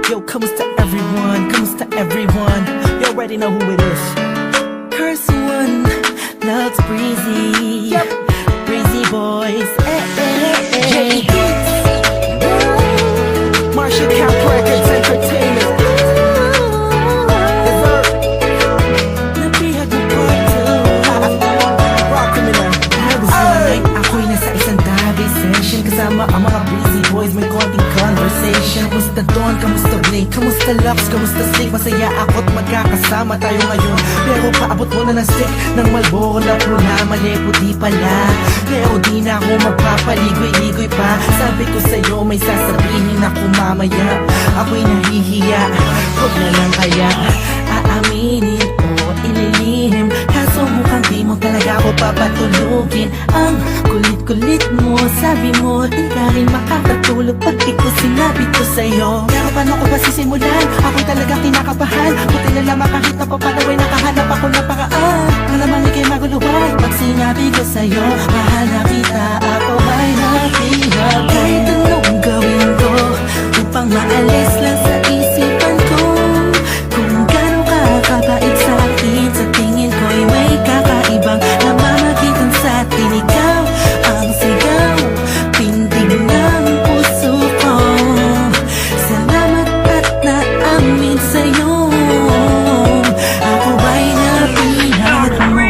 Yo, kamusta everyone? Kamusta everyone? You already know who it is. Curse one, loves Breezy. Yep. Breezy boys. J Beats. Marshall Cap Records Entertainment. Nabihag mo pa to. Rock me na. I was one night, ako'y nasa isang tabi session kasama ang mga Breezy boys, may konting conversation. Kamusta Don? Kamusta Blake? Kamusta Lux? Kamusta Slick? Masaya ako't magkakasama tayo ngayon. Pero paabot mo na ng stick ng Malboro na pula. Mali po di pala, pero di na ako magpapaligoy-ligoy pa. Sabi ko sa'yo may sasabihin ako mamaya. Ako'y nahihiya, huwag na lang kaya aaminin o ililihim. Kaso mukhang di mo talaga ako papatulugin. Ang kulit-kulit mo, sabi mo di ka rin makakatulog pag di ko sinabi ko sa'yo. Pero paano ko ba sisimulan? Ako'y talaga kinakabahan. Buti na lamang kahit na papalaway nakahanap ako na paraan. Malamang ikay maguluhan pag sinabi ko sa'yo mahal na kita, ako ay naghihirap. Kahit anong gawin ko upang maalis lang sa isipan ko kung gano'ng kakabait sa akin. Sa tingin ko'y may kakaibang namamagitan sa atin. Ikaw ang sigaw, pintig ng puso ko. Salamat at naamin sa'yo, ako ay napihag mo.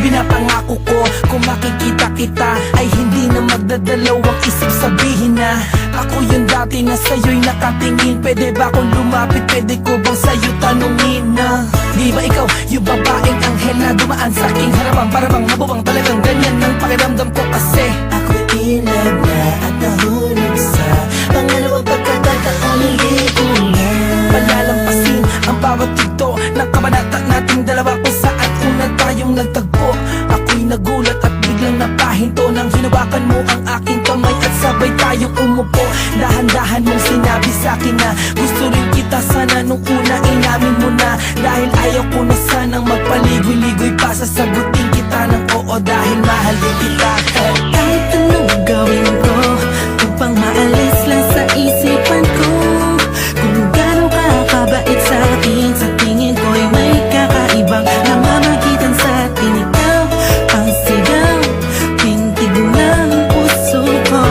Binapangako ko kung makikita kita ay hindi na magdadalawang isip sabihin na ako yung dati na sa'yo'y nakatingin. Pwede ba akong lumapit? Pwede ko bang sa'yo tanungin na di ba ikaw yung babaeng anghel na dumaan sa aking harapan? Para bang mabuwang talagang ganyan ng pakiramdam ko kasi ako'y ilag na at nahulog sa pangalawang pagkakataon. Hindi ko na palalampasin ang bawat tito ng kabanata nating dalawa kung saan una tayong nagtagpo. Ako'y nagulat at biglang napahinto nang hinawakan mo ang aking kamay at sabay tayong umupo. Dahan-dahan mong sinabi sa'kin na gusto rin kita sana nung una inamin mo na. Dahil ayaw ko na sanang magpaligoy-ligoy pa, sasagutin kita ng oo dahil mahal din kita. Kahit anong gawin ko upang maalis lang sa isipan ko kung gano'ng kakabait sa akin. Sa tingin ko'y may kakaibang namamagitan sa atin. Ikaw ang sigaw, pintig ng puso ko.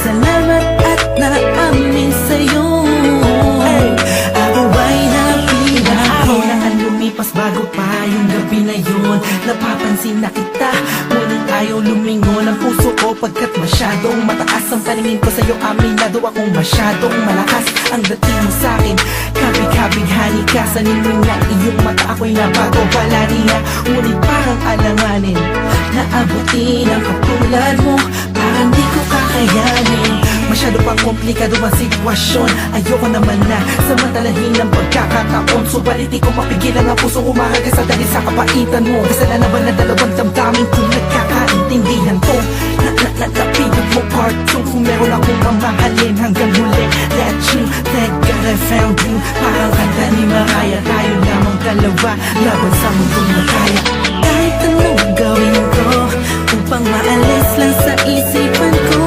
Salamat at naamin sa'yo, ako ay napihag mo. Araw lumipas bago pa yung gabi na yun. Napapansin na kita, ngunit ayaw lumingon ang puso ko pagkat masyadong mataas ang paningin ko sa'yo. Aminado akong masyadong malakas ang dating mo sa'kin. Kabig-kabighani ka sa ningning na iyong mata. Ako'y nabago pala niya, ngunit parang alanganin na abutin ang katulad mo. Parang di ko kakayanin, masyado pang komplikado ang sitwasyon. Ayoko naman na samantalahin ang pagkakataon. Subalit di ko mapigilan ang pusong umahagas sa dahil sa kapaitan mo. Kasalanan ba na dalawang damdamin kung nagkakaintindihan ko? Napigod mo part 2. Kung meron akong mamahalin hanggang huli, let you, thank God I found you. Parang kanta ni Mariah, tayo lamang dalawa laban sa mundong nakaya. Kahit anong gawin ko upang maalis lang sa isipan ko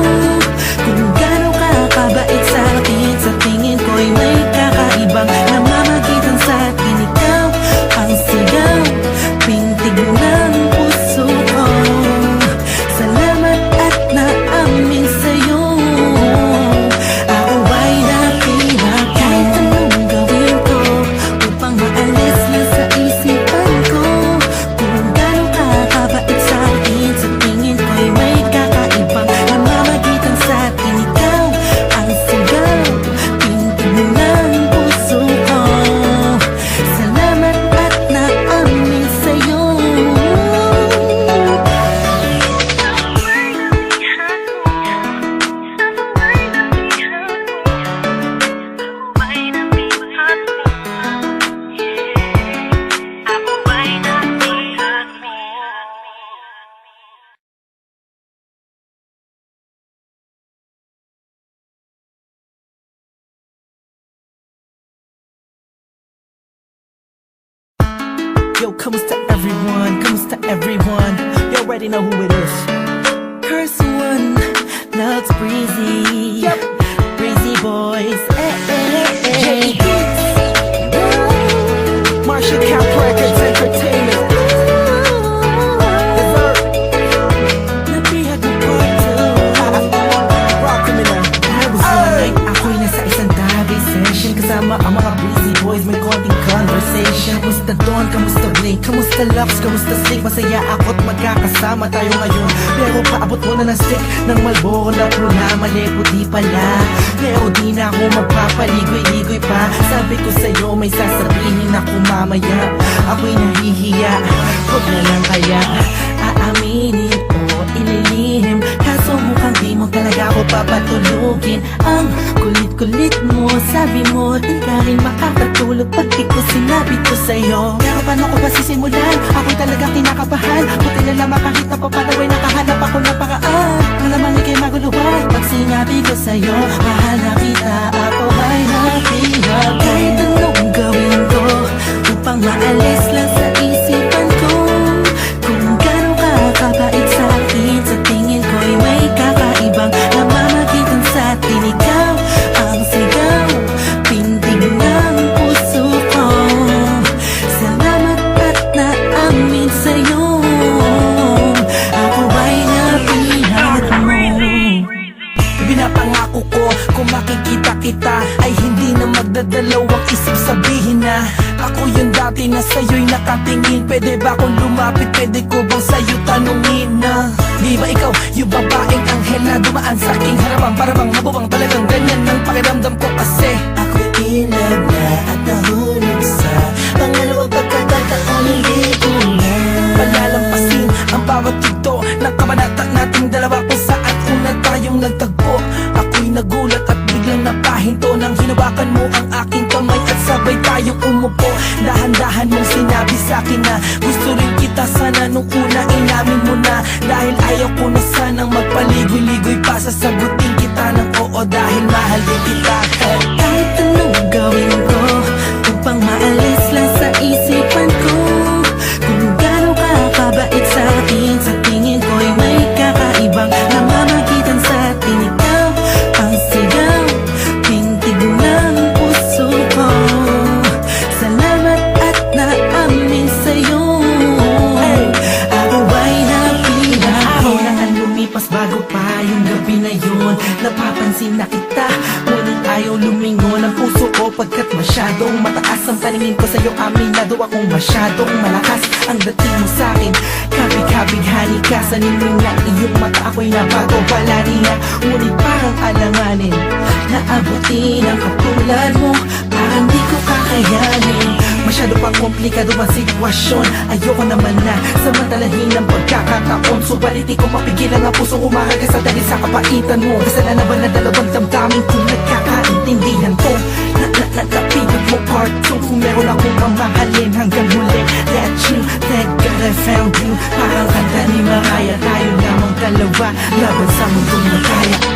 kung gano'ng kakabait sa akin. Sa tingin ko'y may kakaibang namamagitan sa atin. Ikaw ang sigaw, pintig ng puso ko. Salamat at naamin sa'yo, ako ay napihag. Kahit anong gawin ko upang maalis lang sa isipan ko kung gano'ng kakabait sa akin. Sa tingin ko'y may kakaibang namamagitan sa atin. Ikaw ang sigaw, pintig ng puso ko. Salamat at naamin sa'yo. Yo, kamusta everyone? Kamusta everyone? You already know who it is. Curse one, loves Breezy. Yep. Breezy boys. Kamusta loves, kamusta stick? Masaya ako't magkakasama tayo ngayon. Pero paabot mo na ng stick ng Marlboro na pula. Mali puti pala, pero di na ako magpapaligoy-ligoy pa. Sabi ko sa'yo may sasabihin ako mamaya. Ako'y nahihiya, huwag na lang kaya aaminin o ililihim. Kaso mukhang di mo talaga ako papatulugin. Ang kulit-kulit mo, sabi mo di ka rin makakatulog pag di ko sinabi ko sa'yo. Pero paano ko ba sisimulan? Ako'y talaga kinakabahan. Buti na lang makahit na papanaway, nakahanap ako ng paraan. Malamang ikay maguluhan pag sinabi ko sa'yo mahal na kita, ako ay nakihan. Kahit anong gawin ko upang maalis lang sa isipan ko kung gano'n ka kabait sa akin. Sa tingin ko'y may kakaibang namamagitan sa atin. Ikaw ang sigaw, pintig ng puso ko. Salamat at naamin sa'yo, ako ay napihat mo. Pinapangako ko, kung makikita kita ay hindi na magdadalawang isip sabihin na ako yung dati na sa'yo'y nakatingin. Pwede ba akong lumapit? Pwede ko bang sa'yo tanungin na di ba ikaw yung babaeng anghel na dumaan sa aking harapan? Para bang mabubang talagang ganyan ng pakiramdam ko kasi Ako'y in love na at nahulog sa pangalawang pagkakataong hindi ko na palalampasin ang bawat yugto ng kabanata nating dalawa kung saan una tayong nagtagpo. Ako'y nagulat at biglang napahinto nang hinawakan mo ang aking kamay at sabay tayong umupo. Dahan-dahan mong sinabi sa'kin na gusto rin kita sana nung una inamin mo na. Dahil ayaw ko na sanang magpaligoy-ligoy pa, sasagutin kita ng oo dahil mahal din kita. kahit anong gawin ko upang maalis lang sa isipan ko kung gano'n ka kabait sa akin. Sa tingin ko'y may kakaibang namamagitan sa atin. Ikaw ang sigaw, pintig ng puso ko. Salamat at naamin sa'yo, ako ay napihan. Ako na ang lumipas bago pa yung gabi na yun. Napapansin na kita, ngunit ayaw lumingon ang puso ko pagkat masyadong mataas ang paningin ko sa'yo. Aminado akong masyadong malakas ang dating mo sa'kin. Kabig-kabighani ka sa nilinga iyong mata, ako'y nabago pala niya. Ngunit parang alanganin na abutin ang katulad mo, parang di ko kakayanin. Masyado pang komplikado ang sitwasyon, ayoko naman na samantalahin ang pagkakataon. Subalit di ko mapigilan ang pusong umaraga sa dahil sa kapaitan mo. Kasalanan ba na dalawang damdamin kung nagkakaintindihan ko? Napipig mo part 2 kung meron akong mamahalin hanggang huli. Let you, thank God I found you. Parang kanta ni Mariah, tayo lamang dalawa laban sa mundong makaya.